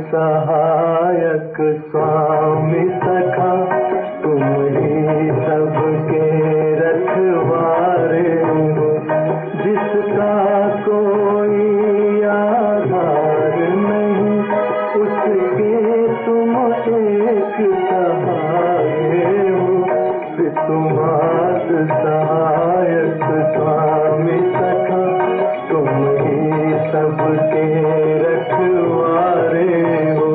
सहायक स्वामी सखा, तुम ही सबके रखवारे हो। जिसका कोई आधार नहीं, उसके तुम एक सहारे हो। तुम्हार सहायक स्वामी सखा, तुम ही सबके रखवारे हो।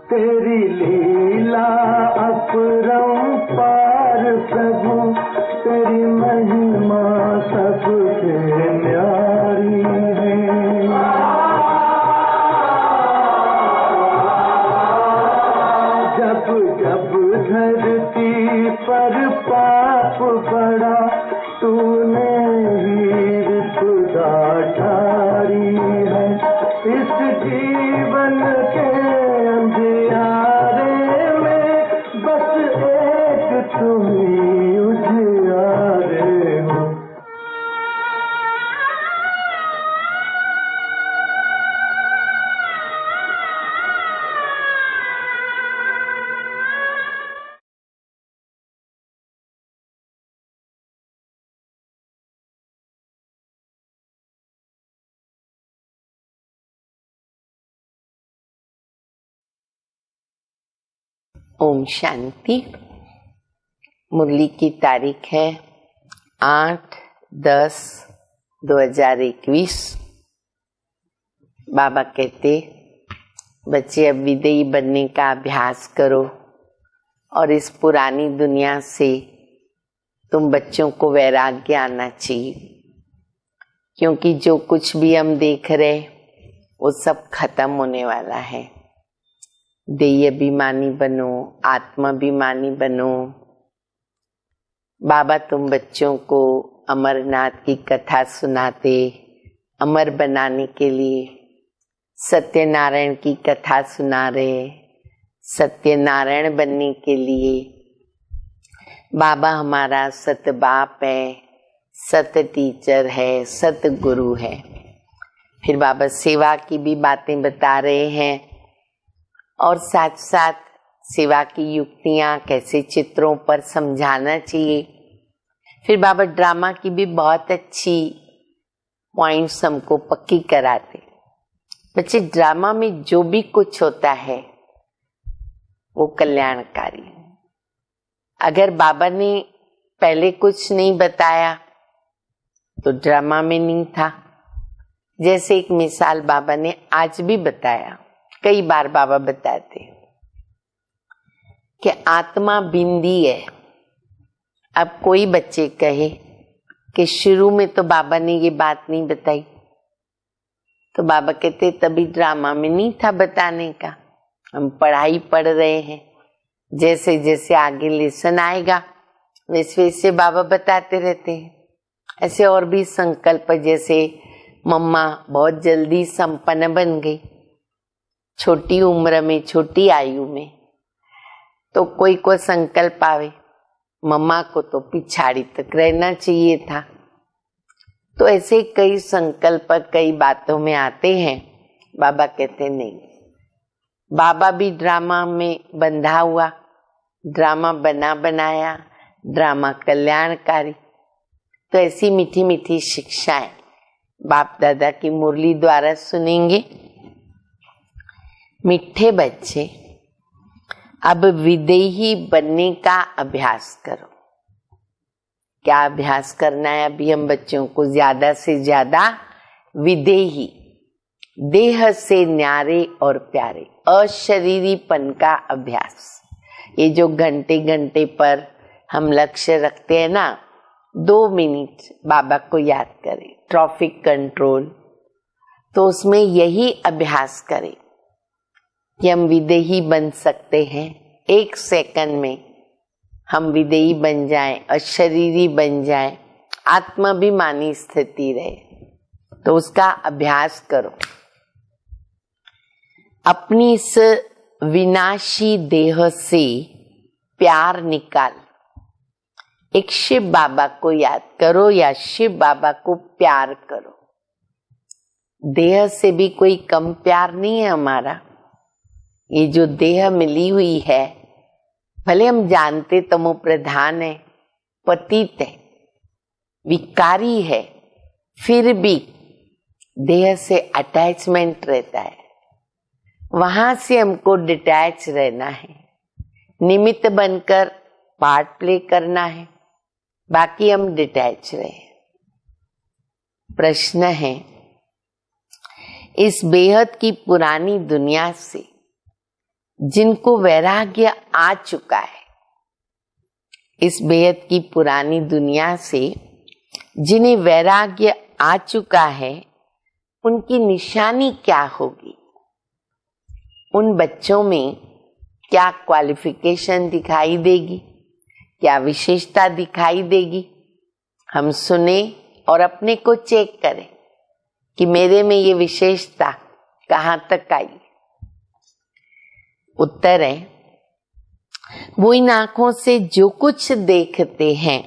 तेरी लीला अपरंपार प्रभु, तेरी महिमा सबसे न्यारी है। जब जब धरती पर पाप बढ़ा, तूने हीर खुदा ठारी है। इस जीवन के अंधियारे में बस एक तुम ही उजियारे हो। ओम शांति। मुरली की तारीख है 8/10/2021। बाबा कहते, बच्चे अब विदेही बनने का अभ्यास करो और इस पुरानी दुनिया से तुम बच्चों को वैराग्य आना चाहिए, क्योंकि जो कुछ भी हम देख रहे वो सब खत्म होने वाला है। देह अभिमानी बनो, आत्माभिमानी बनो। बाबा तुम बच्चों को अमरनाथ की कथा सुनाते, अमर बनाने के लिए सत्यनारायण की कथा सुना रहे, सत्यनारायण बनने के लिए। बाबा हमारा सत बाप है, सत टीचर है, सत गुरु है। फिर बाबा सेवा की भी बातें बता रहे हैं और साथ साथ सेवा की युक्तियां कैसे चित्रों पर समझाना चाहिए। फिर बाबा ड्रामा की भी बहुत अच्छी पॉइंट्स हमको पक्की कराते। बच्चे, ड्रामा में जो भी कुछ होता है वो कल्याणकारी है। अगर बाबा ने पहले कुछ नहीं बताया तो ड्रामा में नहीं था। जैसे एक मिसाल बाबा ने आज भी बताया, कई बार बाबा बताते कि आत्मा बिंदी है। अब कोई बच्चे कहे कि शुरू में तो बाबा ने ये बात नहीं बताई, तो बाबा कहते तभी ड्रामा में नहीं था बताने का। हम पढ़ाई पढ़ रहे हैं, जैसे जैसे आगे लेसन आएगा वैसे वैसे बाबा बताते रहते हैं। ऐसे और भी संकल्प, जैसे मम्मा बहुत जल्दी संपन्न बन गई, छोटी उम्र में, छोटी आयु में, तो कोई को संकल्प आवे मम्मा को तो पिछाड़ी तक रहना चाहिए था। तो ऐसे कई संकल्प कई बातों में आते हैं। बाबा कहते नहीं, बाबा भी ड्रामा में बंधा हुआ, ड्रामा बना बनाया, ड्रामा कल्याणकारी। तो ऐसी मीठी मीठी शिक्षाएं बाप दादा की मुरली द्वारा सुनेंगे। मीठे बच्चे, अब विदेही बनने का अभ्यास करो। क्या अभ्यास करना है? अभी हम बच्चों को ज्यादा से ज्यादा विदेही, देह से न्यारे और प्यारे, अशरीरीपन का अभ्यास। ये जो घंटे घंटे पर हम लक्ष्य रखते हैं ना, 2 मिनट बाबा को याद करें, ट्रैफिक कंट्रोल, तो उसमें यही अभ्यास करें कि हम विदेही बन सकते हैं। 1 सेकंड में हम विदेही बन जाएं, अशरीरी बन जाएं, आत्माभिमानी स्थिति रहे, तो उसका अभ्यास करो। अपनी इस विनाशी देह से प्यार निकाल। एक शिव बाबा को याद करो या शिव बाबा को प्यार करो। देह से भी कोई कम प्यार नहीं है हमारा। ये जो देह मिली हुई है, भले हम जानते तमो प्रधान है, पतित है, विकारी है, फिर भी देह से अटैचमेंट रहता है। वहां से हमको डिटैच रहना है, निमित्त बनकर पार्ट प्ले करना है, बाकी हम डिटैच रहे। प्रश्न है, इस बेहद की पुरानी दुनिया से जिनको वैराग्य आ चुका है, इस बेहद की पुरानी दुनिया से जिन्हें वैराग्य आ चुका है, उनकी निशानी क्या होगी? उन बच्चों में क्या क्वालिफिकेशन दिखाई देगी, क्या विशेषता दिखाई देगी? हम सुने और अपने को चेक करें कि मेरे में ये विशेषता कहाँ तक आई। उत्तर है, वो इन आंखों से जो कुछ देखते हैं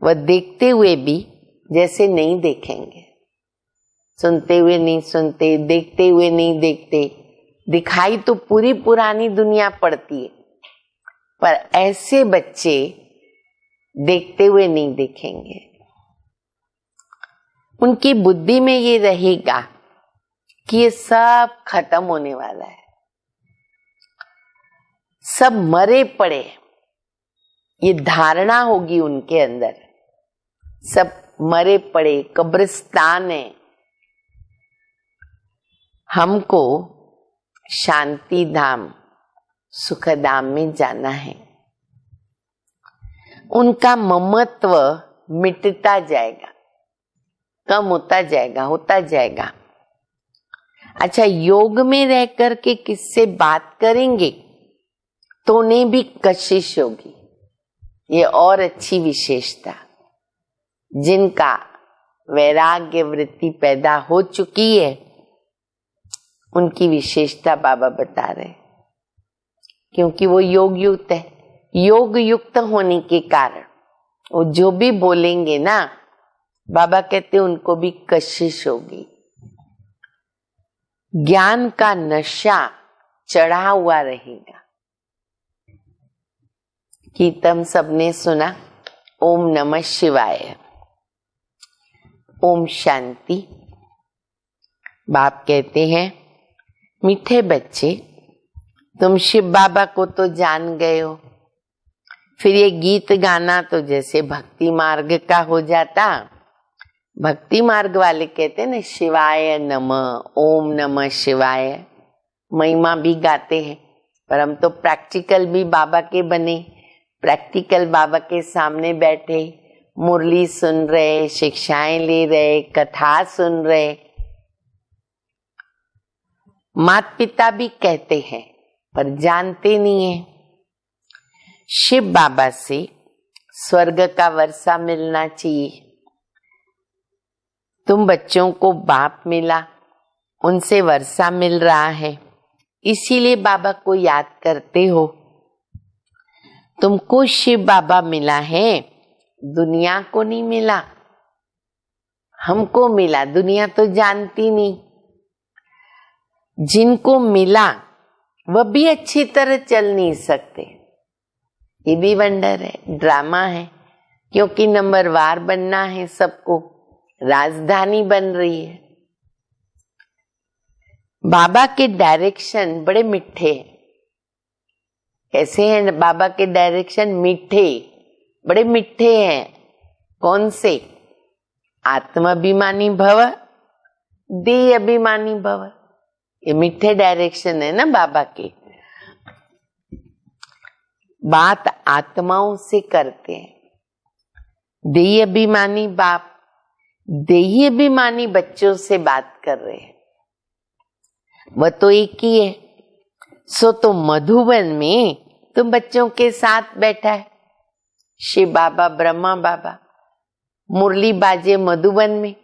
वह देखते हुए भी जैसे नहीं देखेंगे, सुनते हुए नहीं सुनते, देखते हुए नहीं देखते। दिखाई तो पूरी पुरानी दुनिया पड़ती है, पर ऐसे बच्चे देखते हुए नहीं देखेंगे। उनकी बुद्धि में ये रहेगा कि ये सब खत्म होने वाला है, सब मरे पड़े। ये धारणा होगी उनके अंदर, सब मरे पड़े, कब्रिस्तान है। हमको शांति धाम, सुख धाम में जाना है। उनका ममत्व मिटता जाएगा, कम होता जाएगा, होता जाएगा। अच्छा, योग में रह कर के किससे बात करेंगे तो उन्हें भी कशिश होगी। ये और अच्छी विशेषता, जिनका वैराग्य वृत्ति पैदा हो चुकी है, उनकी विशेषता बाबा बता रहे, क्योंकि वो योग युक्त है। योग युक्त होने के कारण वो जो भी बोलेंगे ना, बाबा कहते उनको भी कशिश होगी। ज्ञान का नशा चढ़ा हुआ रहेगा। कीर्तन सबने सुना, ओम नमः शिवाय, ओम शांति। बाप कहते हैं, मीठे बच्चे, तुम शिव बाबा को तो जान गए हो, फिर ये गीत गाना तो जैसे भक्ति मार्ग का हो जाता। भक्ति मार्ग वाले कहते हैं ना, शिवाय नमः, ओम नमः शिवाय, महिमा भी गाते हैं। पर हम तो प्रैक्टिकल भी बाबा के बने, प्रैक्टिकल बाबा के सामने बैठे, मुरली सुन रहे, शिक्षाएं ले रहे, कथा सुन रहे। माता पिता भी कहते हैं पर जानते नहीं है। शिव बाबा से स्वर्ग का वर्षा मिलना चाहिए। तुम बच्चों को बाप मिला, उनसे वर्षा मिल रहा है, इसीलिए बाबा को याद करते हो। तुमको शिव बाबा मिला है, दुनिया को नहीं मिला, हमको मिला। दुनिया तो जानती नहीं। जिनको मिला वह भी अच्छी तरह चल नहीं सकते। ये भी वंडर है, ड्रामा है, क्योंकि नंबरवार बनना है सबको, राजधानी बन रही है। बाबा के डायरेक्शन बड़े मीठे हैं। कैसे हैं बाबा के डायरेक्शन? मीठे, बड़े मीठे हैं। कौन से? आत्माभिमानी भव, देह अभिमानी भव। ये मीठे डायरेक्शन है ना बाबा के। बात आत्माओं से करते हैं। देही अभिमानी बाप देही अभिमानी बच्चों से बात कर रहे हैं। वह तो एक ही है। सो तो मधुबन में तुम बच्चों के साथ बैठा है। शिव बाबा, ब्रह्मा बाबा, मुरली बाजे मधुबन में।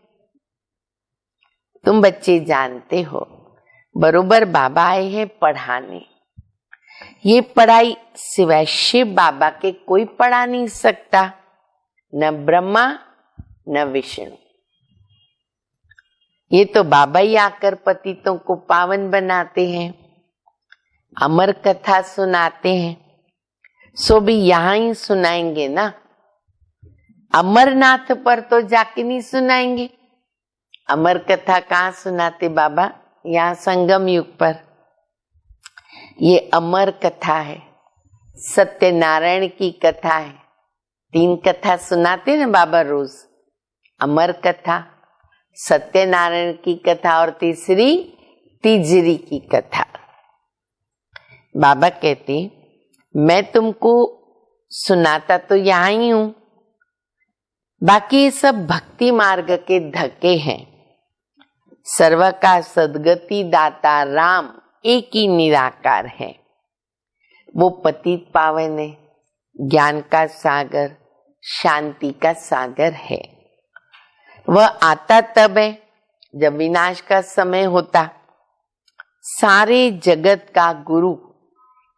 तुम बच्चे जानते हो बरोबर बाबा आए हैं पढ़ाने। ये पढ़ाई सिवाय शिव बाबा के कोई पढ़ा नहीं सकता, न ब्रह्मा न विष्णु। ये तो बाबा ही आकर पतितों को पावन बनाते हैं, अमर कथा सुनाते हैं। सो भी यहां ही सुनाएंगे ना, अमरनाथ पर तो जाके नहीं सुनाएंगे। अमर कथा कहाँ सुनाते बाबा? यहाँ संगम युग पर। ये अमर कथा है, सत्यनारायण की कथा है। 3 कथा सुनाते ना बाबा रोज, अमर कथा, सत्यनारायण की कथा और तीसरी तीजरी की कथा। बाबा कहते मैं तुमको सुनाता तो यहाँ ही हूं, बाकी ये सब भक्ति मार्ग के धक्के हैं। सर्व का सदगति दाता राम एक ही निराकार है। वो पतित पावन है, ज्ञान का सागर, शांति का सागर है। वह आता तब है जब विनाश का समय होता। सारे जगत का गुरु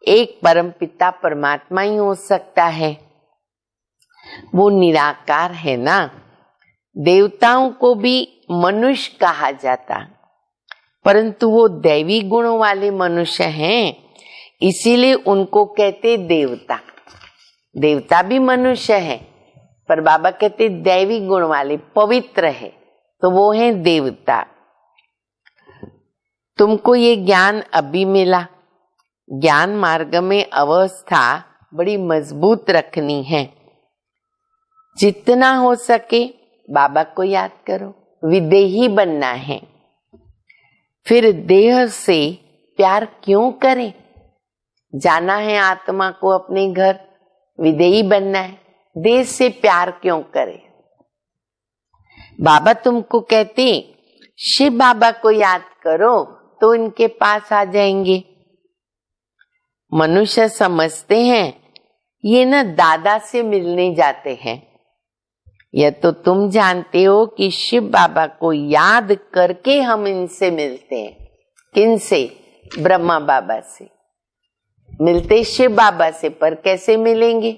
एक परम पिता परमात्मा ही हो सकता है। वो निराकार है ना। देवताओं को भी मनुष्य कहा जाता, परंतु वो दैवी गुणों वाले मनुष्य हैं, इसीलिए उनको कहते देवता। देवता भी मनुष्य है, पर बाबा कहते दैवी गुण वाले, पवित्र है, तो वो है देवता। तुमको ये ज्ञान अभी मिला। ज्ञान मार्ग में अवस्था बड़ी मजबूत रखनी है। जितना हो सके बाबा को याद करो, विदेही बनना है। फिर देह से प्यार क्यों करें? जाना है आत्मा को अपने घर, विदेही बनना है, देह से प्यार क्यों करें? बाबा तुमको कहते शिव बाबा को याद करो तो इनके पास आ जाएंगे। मनुष्य समझते हैं ये न दादा से मिलने जाते हैं। यह तो तुम जानते हो कि शिव बाबा को याद करके हम इनसे मिलते हैं। किनसे? ब्रह्मा बाबा से मिलते, शिव बाबा से। पर कैसे मिलेंगे?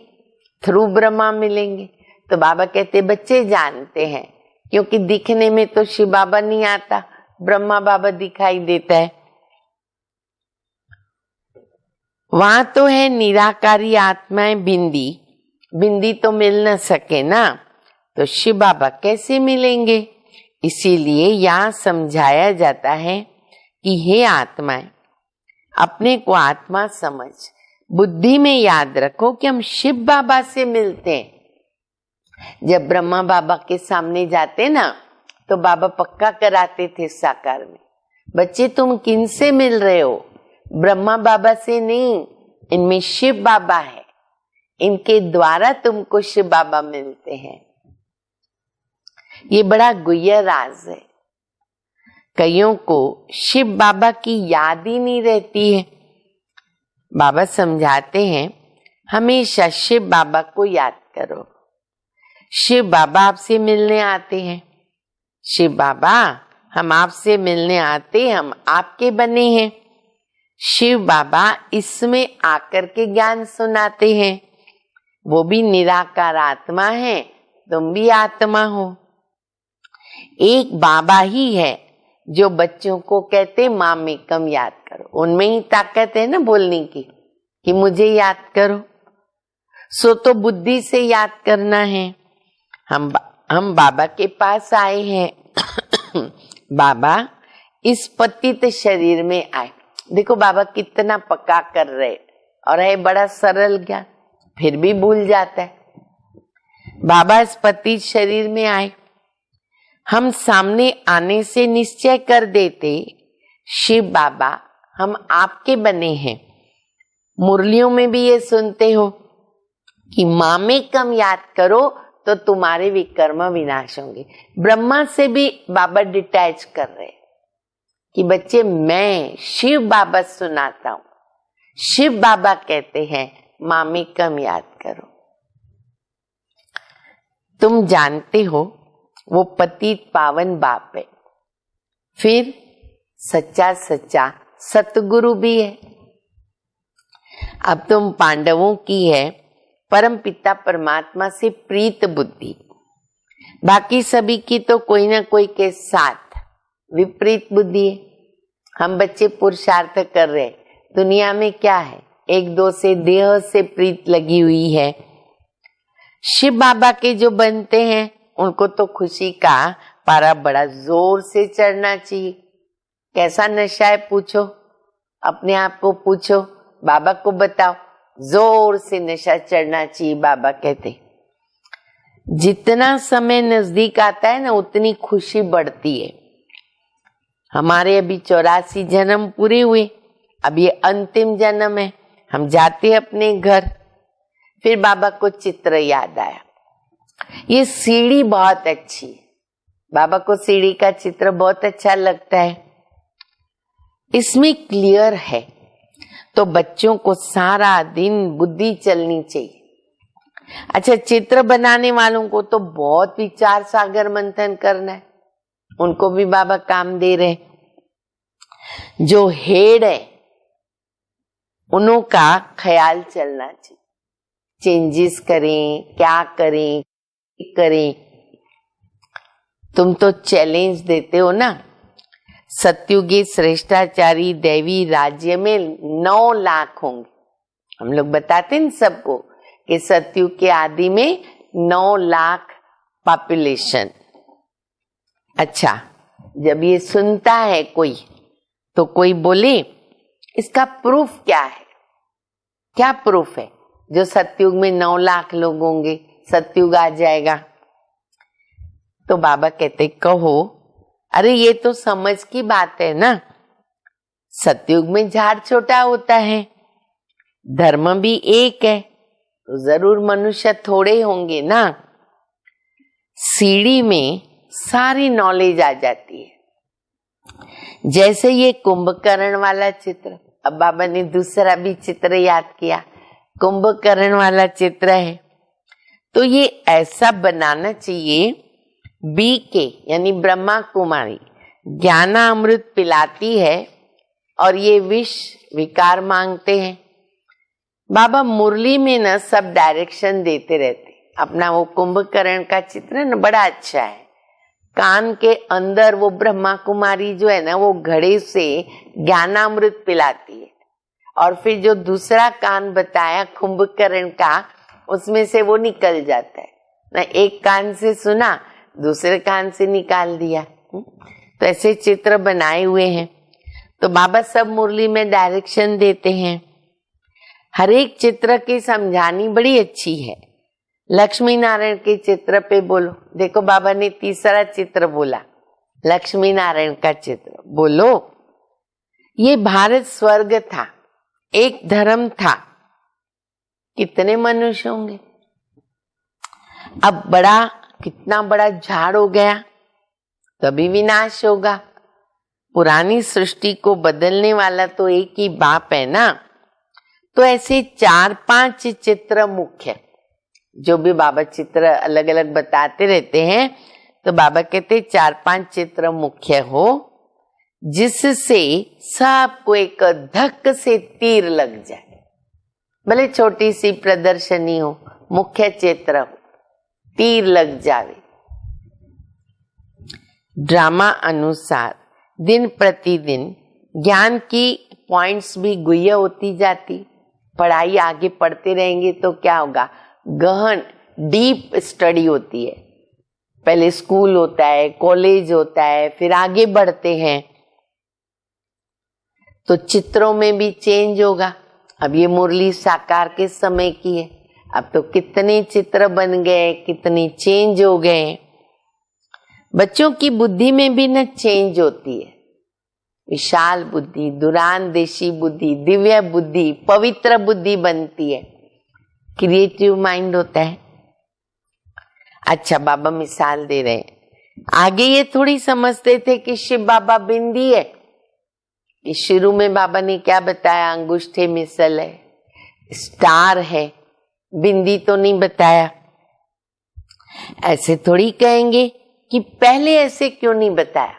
थ्रू ब्रह्मा मिलेंगे। तो बाबा कहते बच्चे जानते हैं, क्योंकि दिखने में तो शिव बाबा नहीं आता, ब्रह्मा बाबा दिखाई देता है। वहां तो है निराकारी आत्माएं बिंदी, बिंदी तो मिल न सके ना, तो शिव बाबा कैसे मिलेंगे? इसीलिए यहाँ समझाया जाता है कि हे आत्माएं, अपने को आत्मा समझ बुद्धि में याद रखो कि हम शिव बाबा से मिलते हैं। जब ब्रह्मा बाबा के सामने जाते ना, तो बाबा पक्का कराते थे साकार में, बच्चे तुम किन से मिल रहे हो? ब्रह्मा बाबा से नहीं, इनमें शिव बाबा है, इनके द्वारा तुमको शिव बाबा मिलते हैं। ये बड़ा गुह्य राज है। कईयों को शिव बाबा की याद ही नहीं रहती है। बाबा समझाते हैं हमेशा शिव बाबा को याद करो। शिव बाबा आपसे मिलने आते हैं। शिव बाबा हम आपसे मिलने आते, हम आपके बने हैं। शिव बाबा इसमें आकर के ज्ञान सुनाते हैं। वो भी निराकार आत्मा है, तुम भी आत्मा हो। एक बाबा ही है जो बच्चों को कहते माँ में कम याद करो। उनमें ही ताकत है ना बोलने की कि मुझे याद करो। सो तो बुद्धि से याद करना है। हम बाबा के पास आए हैं। बाबा इस पतित शरीर में आए। देखो बाबा कितना पक्का कर रहे, और है बड़ा सरल ज्ञान, फिर भी भूल जाता है। बाबा इस पतित शरीर में आए। हम सामने आने से निश्चय कर देते शिव बाबा हम आपके बने हैं। मुरलियों में भी ये सुनते हो कि माँ में कम याद करो तो तुम्हारे विकर्म विनाश होंगे। ब्रह्मा से भी बाबा डिटैच कर रहे कि बच्चे मैं शिव बाबा सुनाता हूं। शिव बाबा कहते हैं माँ में कम याद करो। तुम जानते हो वो पतित पावन बाप है। फिर सच्चा सच्चा सतगुरु भी है। अब तुम पांडवों की है परम पिता परमात्मा से प्रीत बुद्धि, बाकी सभी की तो कोई ना कोई के साथ विपरीत बुद्धि है। हम बच्चे पुरुषार्थ कर रहे, दुनिया में क्या है, एक दो से देह से प्रीत लगी हुई है। शिव बाबा के जो बनते हैं उनको तो खुशी का पारा बड़ा जोर से चढ़ना चाहिए। कैसा नशा है पूछो, अपने आप को पूछो, बाबा को बताओ, जोर से नशा चढ़ना चाहिए। बाबा कहते जितना समय नजदीक आता है ना उतनी खुशी बढ़ती है। हमारे अभी 84 जन्म पूरे हुए, अब ये अंतिम जन्म है, हम जाते अपने घर। फिर बाबा को चित्र याद आया, ये सीढ़ी बहुत अच्छी है, बाबा को सीढ़ी का चित्र बहुत अच्छा लगता है, इसमें क्लियर है। तो बच्चों को सारा दिन बुद्धि चलनी चाहिए। अच्छा, चित्र बनाने वालों को तो बहुत विचार सागर मंथन करना है, उनको भी बाबा काम दे रहे। जो हेड है उन्हों का ख्याल चलना चाहिए, चेंजेस करें, क्या करें करें। तुम तो चैलेंज देते हो ना, सत्युगी श्रेष्ठाचारी दैवी राज्य में 9 लाख होंगे। हम लोग बताते हैं सबको कि सत्युग के आदि में 9 लाख पॉपुलेशन। अच्छा, जब ये सुनता है कोई तो कोई बोले इसका प्रूफ क्या है? क्या प्रूफ है जो सत्युग में 9 लाख लोग होंगे, सत्युग आ जाएगा? तो बाबा कहते कहो, अरे ये तो समझ की बात है ना, सत्युग में झाड़ छोटा होता है, धर्म भी एक है, तो जरूर मनुष्य थोड़े होंगे ना। सीढ़ी में सारी नॉलेज आ जाती है। जैसे ये कुंभकर्ण वाला चित्र, अब बाबा ने दूसरा भी चित्र याद किया, कुंभकर्ण वाला चित्र है, तो ये ऐसा बनाना चाहिए, बीके यानी ब्रह्मा कुमारी ज्ञानामृत पिलाती है और ये विष विकार मांगते हैं। बाबा मुरली में न सब डायरेक्शन देते रहते। अपना वो कुंभकर्ण का चित्र न बड़ा अच्छा है, कान के अंदर वो ब्रह्मा कुमारी जो है ना वो घड़े से ज्ञानामृत पिलाती है, और फिर जो दूसरा कान बताया कुंभकर्ण का, उसमें से वो निकल जाता है ना, एक कान से सुना दूसरे कान से निकाल दिया। तो ऐसे चित्र बनाए हुए हैं। तो बाबा सब मुरली में डायरेक्शन देते हैं। हर एक चित्र की समझानी बड़ी अच्छी है। लक्ष्मी नारायण के चित्र पे बोलो, देखो बाबा ने तीसरा चित्र बोला, लक्ष्मी नारायण का चित्र बोलो। ये भारत स्वर्ग था, एक धर्म था, कितने मनुष्य होंगे? अब बड़ा कितना बड़ा झाड़ हो गया, तभी विनाश होगा। पुरानी सृष्टि को बदलने वाला तो एक ही बाप है ना। तो ऐसे 4-5 चित्र मुख्य, जो भी बाबा चित्र अलग अलग बताते रहते हैं, तो बाबा कहते 4-5 चित्र मुख्य हो, जिससे सबको एक धक्क से तीर लग जाए। भले छोटी सी प्रदर्शनी हो, मुख्य चित्र हो, तीर लग जावे। ड्रामा अनुसार दिन प्रतिदिन ज्ञान की पॉइंट्स भी गुह्य होती जाती। पढ़ाई आगे पढ़ते रहेंगे तो क्या होगा, गहन डीप स्टडी होती है। पहले स्कूल होता है, कॉलेज होता है, फिर आगे बढ़ते हैं तो चित्रों में भी चेंज होगा। अब ये मुरली साकार के समय की है, अब तो कितने चित्र बन गए, कितने चेंज हो गए। बच्चों की बुद्धि में भी न चेंज होती है, विशाल बुद्धि, दुरानदेशी बुद्धि, दिव्य बुद्धि, पवित्र बुद्धि बनती है, क्रिएटिव माइंड होता है। अच्छा, बाबा मिसाल दे रहे हैं। आगे ये थोड़ी समझते थे कि शिव बाबा बिंदी है। शुरू में बाबा ने क्या बताया, अंगूठे मिसल है, स्टार है, बिंदी तो नहीं बताया। ऐसे थोड़ी कहेंगे कि पहले ऐसे क्यों नहीं बताया।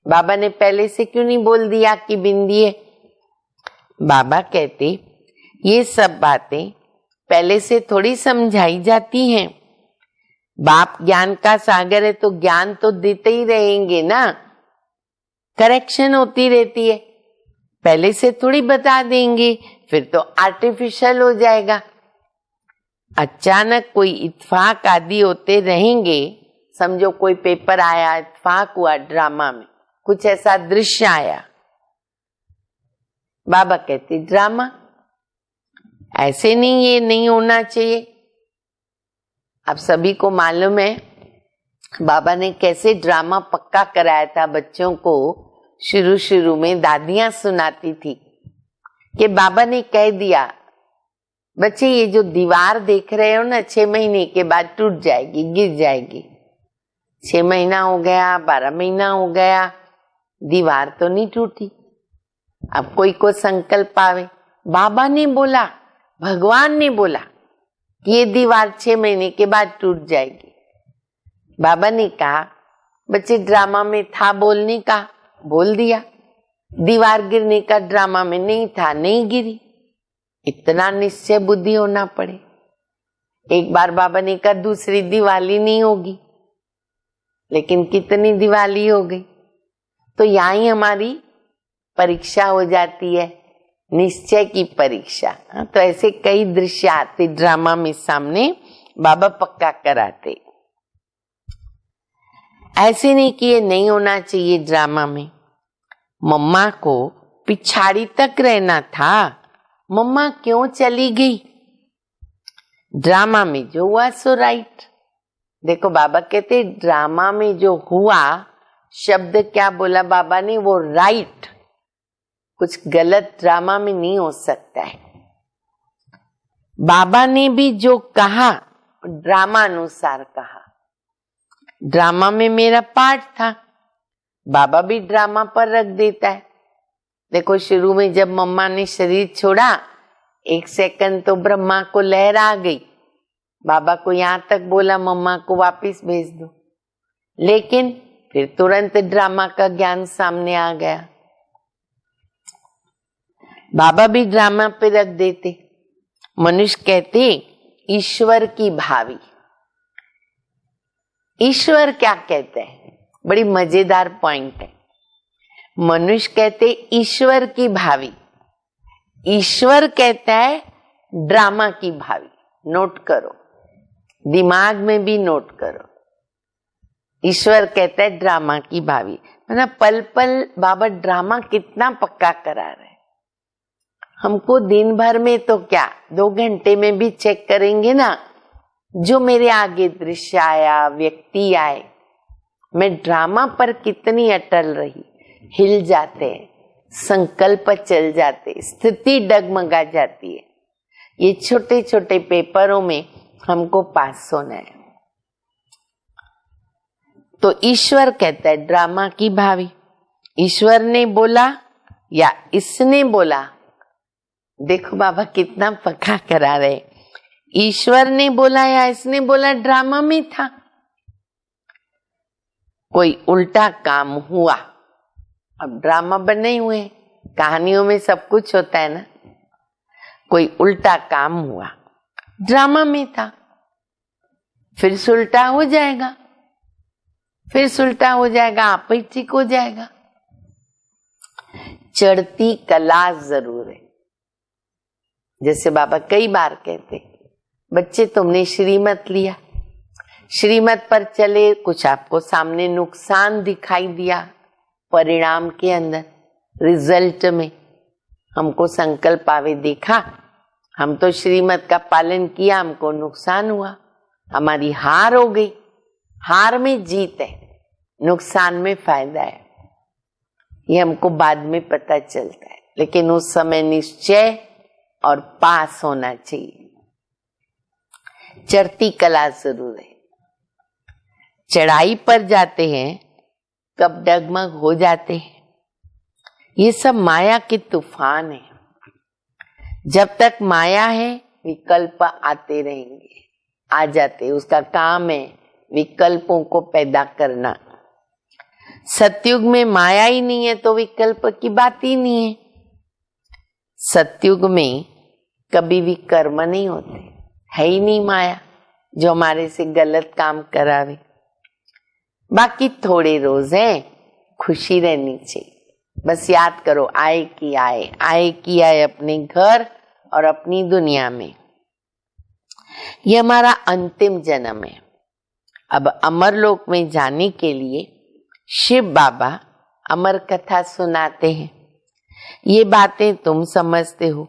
बाबा ने पहले से क्यों नहीं बोल दिया कि बिंदी है? बाबा कहते ये सब बातें पहले से थोड़ी समझाई जाती हैं। बाप ज्ञान का सागर है तो ज्ञान तो देते ही रहेंगे ना, करेक्शन होती रहती है। पहले से थोड़ी बता देंगे, फिर तो आर्टिफिशियल हो जाएगा। अचानक कोई इत्फाक आदि होते रहेंगे, समझो कोई पेपर आया, इत्फाक हुआ, ड्रामा में कुछ ऐसा दृश्य आया, बाबा कहते ड्रामा, ऐसे नहीं, ये नहीं होना चाहिए। आप सभी को मालूम है बाबा ने कैसे ड्रामा पक्का कराया था बच्चों को। शुरू शुरू में दादियां सुनाती थी कि बाबा ने कह दिया, बच्चे ये जो दीवार देख रहे हो ना 6 महीने के बाद टूट जाएगी, गिर जाएगी। 6 महीना हो गया, 12 महीना हो गया, दीवार तो नहीं टूटी। अब कोई को संकल्प आवे, बाबा ने बोला, भगवान ने बोला कि ये दीवार 6 महीने के बाद टूट जाएगी। बाबा ने कहा बच्चे ड्रामा में था बोलने का, बोल दिया। दीवार गिरने का ड्रामा में नहीं था, नहीं गिरी। इतना निश्चय बुद्धि होना पड़े। एक बार बाबा ने कहा दूसरी दिवाली नहीं होगी, लेकिन कितनी दिवाली हो गई। तो यहाँ ही हमारी परीक्षा हो जाती है, निश्चय की परीक्षा। तो ऐसे कई दृश्य आते ड्रामा में सामने, बाबा पक्का कराते। ऐसे नहीं कि ये नहीं होना चाहिए ड्रामा में। मम्मा को पिछाड़ी तक रहना था, मम्मा क्यों चली गई? ड्रामा में जो हुआ सो राइट। देखो बाबा कहते ड्रामा में जो हुआ, शब्द क्या बोला बाबा ने, वो राइट। कुछ गलत ड्रामा में नहीं हो सकता है। बाबा ने भी जो कहा ड्रामा अनुसार कहा। ड्रामा में मेरा पार्ट था, बाबा भी ड्रामा पर रख देता है। देखो शुरू में जब मम्मा ने शरीर छोड़ा, 1 सेकंड तो ब्रह्मा को लहर आ गई, बाबा को यहां तक बोला मम्मा को वापस भेज दो, लेकिन फिर तुरंत ड्रामा का ज्ञान सामने आ गया। बाबा भी ड्रामा पे रख देते। मनुष्य कहते ईश्वर की भावी। ईश्वर क्या कहते हैं? बड़ी मजेदार पॉइंट है। मनुष्य कहते ईश्वर की भावी, ईश्वर कहता है ड्रामा की भावी। नोट करो, दिमाग में भी नोट करो। ईश्वर कहता है ड्रामा की भावी, मतलब पल पल बाबा ड्रामा कितना पक्का करा रहे। हमको दिन भर में तो क्या 2 घंटे में भी चेक करेंगे ना, जो मेरे आगे दृश्य आया, व्यक्ति आए, मैं ड्रामा पर कितनी अटल रही। हिल जाते हैं, संकल्प चल जाते, स्थिति डगमगा जाती है। ये छोटे छोटे पेपरों में हमको पास होना है। तो ईश्वर कहता है ड्रामा की भावी। ईश्वर ने बोला या इसने बोला, देखो बाबा कितना पक्का करा रहे। ईश्वर ने बोला या इसने बोला, ड्रामा में था। कोई उल्टा काम हुआ, अब ड्रामा बने हुए, कहानियों में सब कुछ होता है ना। कोई उल्टा काम हुआ, ड्रामा में था, फिर सुलटा हो जाएगा, फिर सुलटा हो जाएगा, आप ही ठीक हो जाएगा। चढ़ती कला जरूर है। जैसे बाबा कई बार कहते, बच्चे तुमने श्रीमत लिया, श्रीमत पर चले, कुछ आपको सामने नुकसान दिखाई दिया, परिणाम के अंदर, रिजल्ट में हमको संकल्प आवे, देखा हम तो श्रीमत का पालन किया, हमको नुकसान हुआ, हमारी हार हो गई। हार में जीत है, नुकसान में फायदा है, ये हमको बाद में पता चलता है। लेकिन उस समय निश्चय और पास होना चाहिए। चढ़ती कला जरूर है। चढ़ाई पर जाते हैं, कब डगमग हो जाते हैं। ये सब माया के तूफान है। जब तक माया है विकल्प आते रहेंगे, आ जाते, उसका काम है विकल्पों को पैदा करना। सतयुग में माया ही नहीं है तो विकल्प की बात ही नहीं है। सतयुग में कभी भी कर्म नहीं होते, है ही नहीं माया जो हमारे से गलत काम करावे। बाकी थोड़े रोज हैं, खुशी रहनी चाहिए। बस याद करो, आए कि आए, आए कि आए अपने घर और अपनी दुनिया में। ये हमारा अंतिम जन्म है। अब अमरलोक में जाने के लिए शिव बाबा अमर कथा सुनाते हैं। ये बातें तुम समझते हो,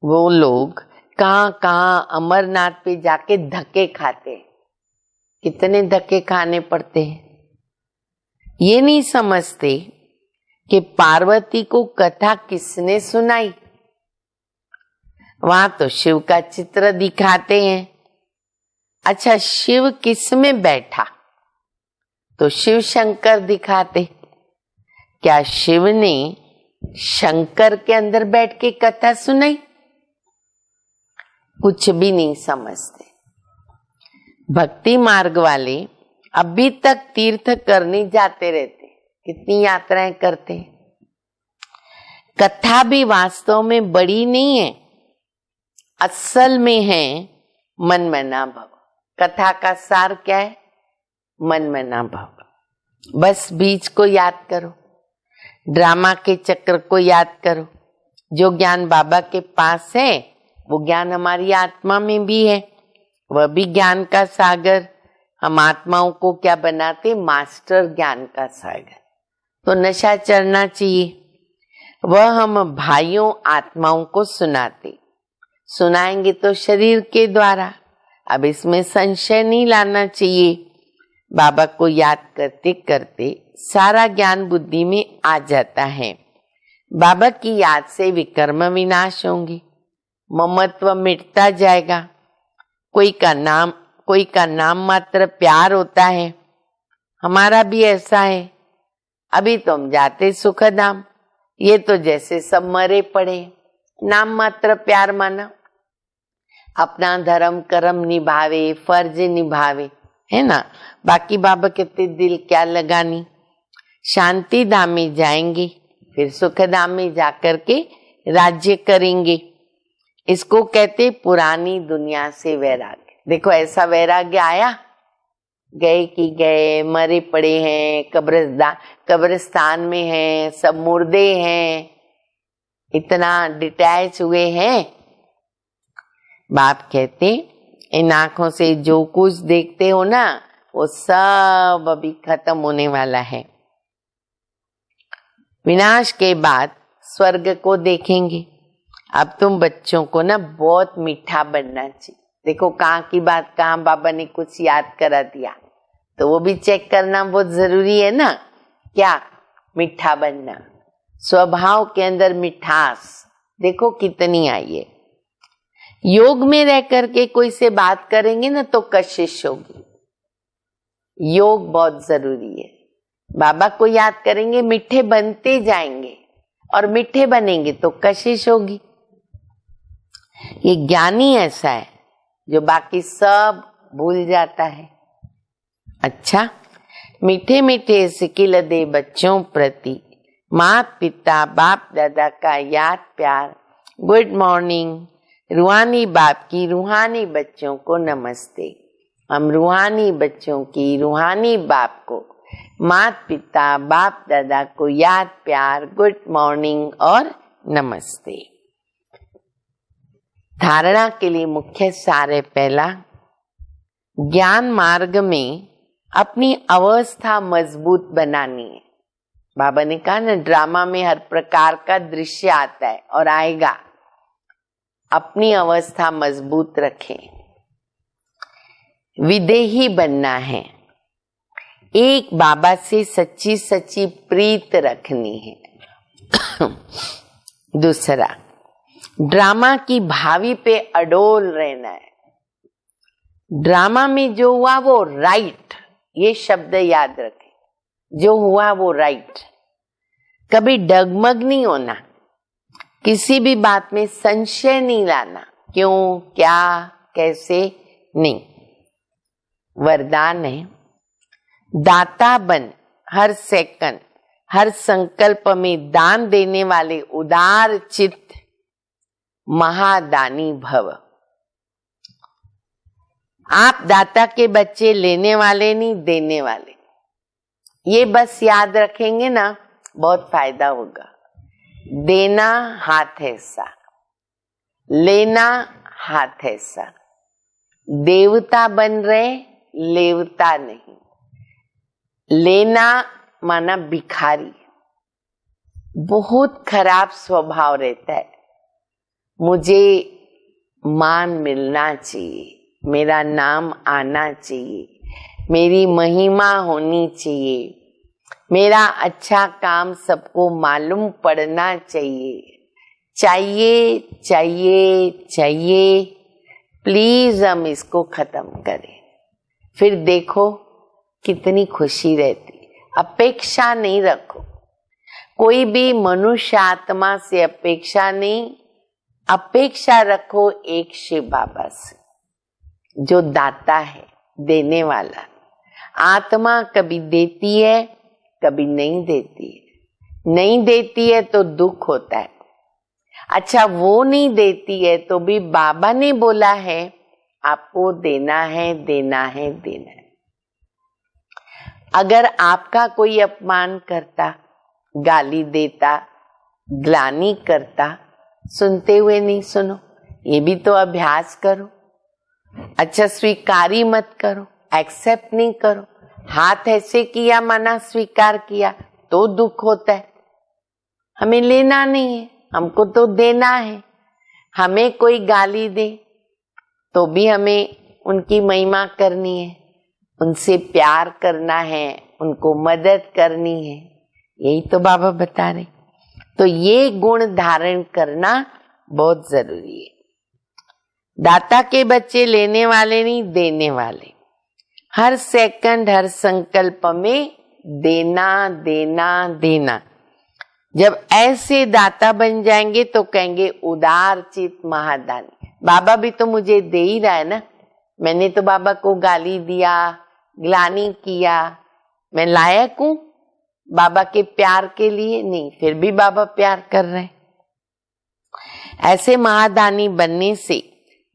वो लोग कहाँ कहाँ अमरनाथ पे जाके धक्के खाते हैं। कितने धक्के खाने पड़ते हैं। ये नहीं समझते कि पार्वती को कथा किसने सुनाई। वहां तो शिव का चित्र दिखाते हैं। अच्छा, शिव किस में बैठा तो शिव शंकर दिखाते। क्या शिव ने शंकर के अंदर बैठ के कथा सुनाई? कुछ भी नहीं समझते। भक्ति मार्ग वाले अभी तक तीर्थ करने जाते रहते, कितनी यात्राएं करते। कथा भी वास्तव में बड़ी नहीं है, असल में है मन मना भव। कथा का सार क्या है? मन मना भव। बस बीज को याद करो, ड्रामा के चक्र को याद करो। जो ज्ञान बाबा के पास है वो ज्ञान हमारी आत्मा में भी है, वह भी ज्ञान का सागर। हम आत्माओं को क्या बनाते? मास्टर ज्ञान का सागर। तो नशा चढ़ना चाहिए, वह हम भाइयों आत्माओं को सुनाते। सुनाएंगे तो शरीर के द्वारा। अब इसमें संशय नहीं लाना चाहिए। बाबा को याद करते करते सारा ज्ञान बुद्धि में आ जाता है। बाबा की याद से विकर्म विनाश होंगे, ममत्व मिटता जाएगा। कोई का नाम मात्र प्यार होता है। हमारा भी ऐसा है। अभी तो हम जाते सुखधाम, ये तो जैसे सब मरे पड़े, नाम मात्र प्यार माना। अपना धर्म कर्म निभावे, फर्ज निभावे, है ना। बाकी बाबा कहते दिल क्या लगानी। शांति धाम में जाएंगे, फिर सुख धाम में जाकर के राज्य करेंगे। इसको कहते पुरानी दुनिया से वैराग्य। देखो ऐसा वैराग्य आया, गए कि गए, मरे पड़े हैं, कब्रिस्तान में हैं, सब मुर्दे हैं, इतना डिटैच हुए हैं। बाप कहते इन आंखों से जो कुछ देखते हो ना, वो सब अभी खत्म होने वाला है। विनाश के बाद स्वर्ग को देखेंगे। अब तुम बच्चों को ना बहुत मीठा बनना चाहिए। देखो कहाँ की बात कहाँ बाबा ने कुछ याद करा दिया, तो वो भी चेक करना बहुत जरूरी है ना। क्या? मीठा बनना, स्वभाव के अंदर मिठास देखो कितनी आई है। योग में रह करके कोई से बात करेंगे ना तो कशिश होगी। योग बहुत जरूरी है। बाबा को याद करेंगे, मीठे बनते जाएंगे, और मीठे बनेंगे तो कशिश होगी। ये ज्ञानी ऐसा है जो बाकी सब भूल जाता है। अच्छा, मीठे मीठे सिकिल दे बच्चों प्रति, माता पिता बाप दादा का याद प्यार। Good morning. रूहानी बाप की रूहानी बच्चों को नमस्ते। हम रूहानी बच्चों की रूहानी बाप को, माता पिता बाप दादा को याद प्यार, गुड मॉर्निंग और नमस्ते। धारणा के लिए मुख्य सार है पहला, ज्ञान मार्ग में अपनी अवस्था मजबूत बनानी है। बाबा ने कहा ना, ड्रामा में हर प्रकार का दृश्य आता है और आएगा। अपनी अवस्था मजबूत रखें। विदेही बनना है। एक बाबा से सच्ची सच्ची प्रीत रखनी है। दूसरा, ड्रामा की भावी पे अडोल रहना है। ड्रामा में जो हुआ वो राइट, ये शब्द याद रखें। जो हुआ वो राइट। कभी डगमग नहीं होना, किसी भी बात में संशय नहीं लाना, क्यों, क्या, कैसे नहीं। वरदान है, दाता बन हर सेकंड, हर संकल्प में दान देने वाले उदार चित्त महादानी भव। आप दाता के बच्चे लेने वाले नहीं, देने वाले। ये बस याद रखेंगे ना, बहुत फायदा होगा। देना हाथ ऐसा, लेना हाथ ऐसा। देवता बन रहे, लेवता नहीं। लेना माना भिखारी, बहुत खराब स्वभाव रहता है। मुझे मान मिलना चाहिए, मेरा नाम आना चाहिए, मेरी महिमा होनी चाहिए, मेरा अच्छा काम सबको मालूम पड़ना चाहिए, चाहिए चाहिए चाहिए। प्लीज हम इसको खत्म करें, फिर देखो कितनी खुशी रहती। अपेक्षा नहीं रखो, कोई भी मनुष्य आत्मा से अपेक्षा नहीं, अपेक्षा रखो एक शिव बाबा से, जो दाता है, देने वाला। आत्मा कभी देती है, कभी नहीं देती है। नहीं देती है तो दुख होता है। अच्छा, वो नहीं देती है तो भी बाबा ने बोला है आपको देना है, देना है, देना है। अगर आपका कोई अपमान करता, गाली देता, ग्लानि करता, सुनते हुए नहीं सुनो, ये भी तो अभ्यास करो। अच्छा, स्वीकारी मत करो, एक्सेप्ट नहीं करो। हाथ ऐसे किया माना स्वीकार किया तो दुख होता है। हमें लेना नहीं है, हमको तो देना है। हमें कोई गाली दे तो भी हमें उनकी महिमा करनी है, उनसे प्यार करना है, उनको मदद करनी है। यही तो बाबा बता रहे। तो ये गुण धारण करना बहुत जरूरी है। दाता के बच्चे लेने वाले नहीं, देने वाले। हर सेकंड, हर संकल्प में देना देना देना। जब ऐसे दाता बन जाएंगे तो कहेंगे उदार चित्त महादानी। बाबा भी तो मुझे दे ही रहा है ना। मैंने तो बाबा को गाली दिया, ग्लानि किया, मैं लायक हूं बाबा के प्यार के लिए? नहीं, फिर भी बाबा प्यार कर रहे हैं। ऐसे महादानी बनने से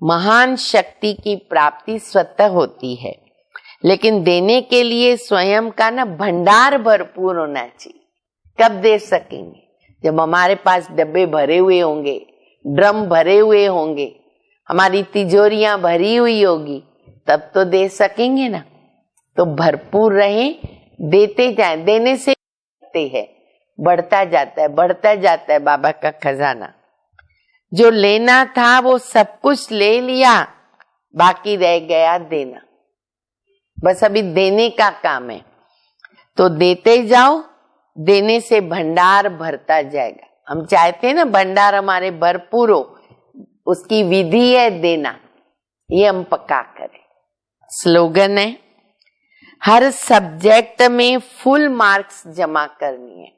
महान शक्ति की प्राप्ति स्वतः होती है, लेकिन देने के लिए स्वयं का ना भंडार भरपूर होना चाहिए। कब दे सकेंगे? जब हमारे पास डब्बे भरे हुए होंगे, ड्रम भरे हुए होंगे, हमारी तिजोरियां भरी हुई होगी, तब तो दे सकेंगे ना। तो भरपूर रहे, देते जाएं। देने से है बढ़ता जाता है, बढ़ता जाता है बाबा का खजाना। जो लेना था वो सब कुछ ले लिया, बाकी रह गया देना। बस अभी देने का काम है, तो देते जाओ, देने से भंडार भरता जाएगा। हम चाहते हैं ना भंडार हमारे भरपूर हो, उसकी विधि है देना। ये हम पक्का करें। स्लोगन है, हर सब्जेक्ट में फुल मार्क्स जमा करनी है,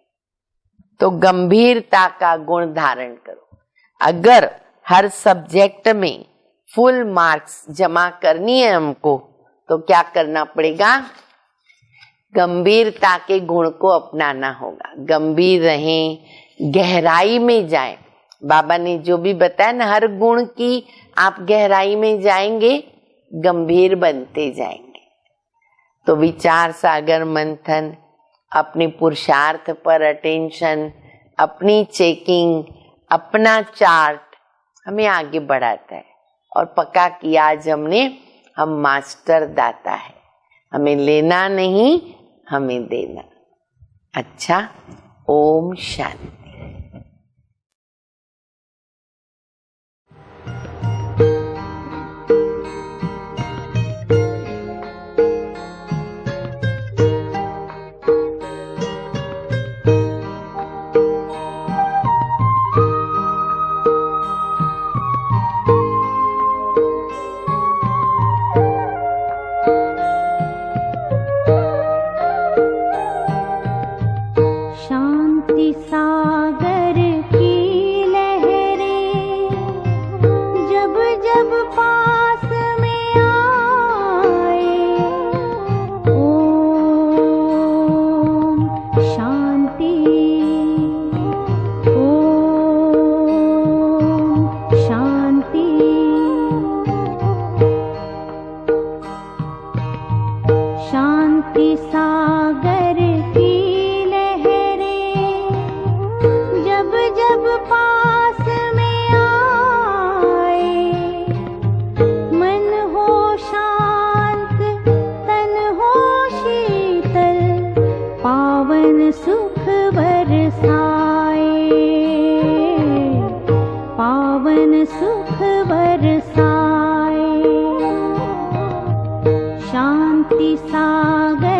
तो गंभीरता का गुण धारण करो। अगर हर सब्जेक्ट में फुल मार्क्स जमा करनी है हमको, तो क्या करना पड़ेगा? गंभीरता के गुण को अपनाना होगा। गंभीर रहें, गहराई में जाएं। बाबा ने जो भी बताया ना, हर गुण की आप गहराई में जाएंगे, गंभीर बनते जाएंगे। तो विचार सागर मंथन, अपने पुरुषार्थ पर अटेंशन, अपनी चेकिंग, अपना चार्ट हमें आगे बढ़ाता है। और पक्का किया आज हमने, हम मास्टर दाता है। हमें लेना नहीं, हमें देना। अच्छा, ओम शांति। शांति सा सागर